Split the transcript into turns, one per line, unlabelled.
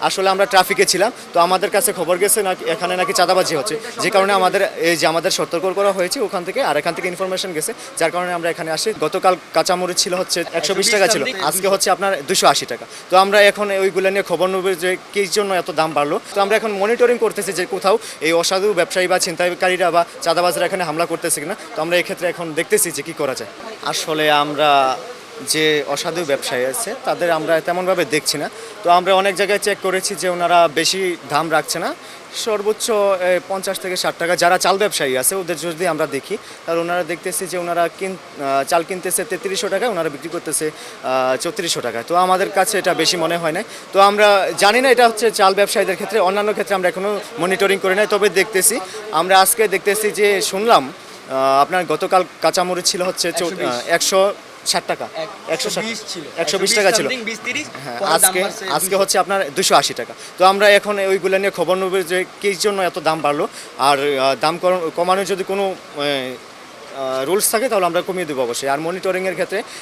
আসলে আমরা ট্রাফিকে ছিলাম, তো আমাদের কাছে খবর গেছে নাকি এখানে নাকি চাঁদাবাজি হচ্ছে, যে কারণে আমাদের এই যে আমাদের সতর্ক করা হয়েছে ওখান থেকে, আর এখান থেকে ইনফরমেশন গেছে, যার কারণে আমরা এখানে আসি। গতকাল কাঁচামরিচ ছিল হচ্ছে 120 টাকা ছিল, আজকে হচ্ছে আপনার 280 টাকা। তো আমরা এখন ওইগুলো নিয়ে খবর নেব যে কি জন্য এত দাম বাড়লো। তো আমরা এখন মনিটরিং করতেছি যে কোথাও এই অসাধু ব্যবসায়ী বা ছিনতাইকারীরা বা চাঁদাবাজরা এখানে হামলা করতেছে কিনা। তো আমরা এক্ষেত্রে এখন দেখতেছি যে কি করা যায়। আসলে আমরা যে অসাধু ব্যবসায়ী আছে তাদের আমরা তেমনভাবে দেখছি না। তো আমরা অনেক জায়গায় চেক করেছি যে ওনারা বেশি দাম রাখছে না, সর্বোচ্চ 50 থেকে 60 টাকা। যারা চাল ব্যবসায়ী আছে ওদের যদি আমরা দেখি, তাহলে ওনারা দেখতেছি যে ওনারা চাল কিনতেছে 3300 টাকায়, ওনারা বিক্রি করতেছে 3400 টাকায়। তো আমাদের কাছে এটা বেশি মনে হয় না। তো আমরা জানি না এটা হচ্ছে চাল ব্যবসায়ীদের ক্ষেত্রে, অন্যান্য ক্ষেত্রে আমরা এখনও মনিটরিং করি নাই, তবে দেখতেছি। আমরা আজকে দেখতেছি যে শুনলাম আপনার গতকাল কাঁচামরিচ ছিল হচ্ছে 160 টাকা, 120 টাকা ছিল। হ্যাঁ, আজকে হচ্ছে আপনার 280 টাকা। তো আমরা এখন ওইগুলো নিয়ে খবর নেব যে কি জন্য এত দাম বাড়লো, আর দাম কমানোর যদি কোনো রুলস থাকে তাহলে আমরা কমিয়ে দেবো অবশ্যই। আর মনিটরিংয়ের ক্ষেত্রে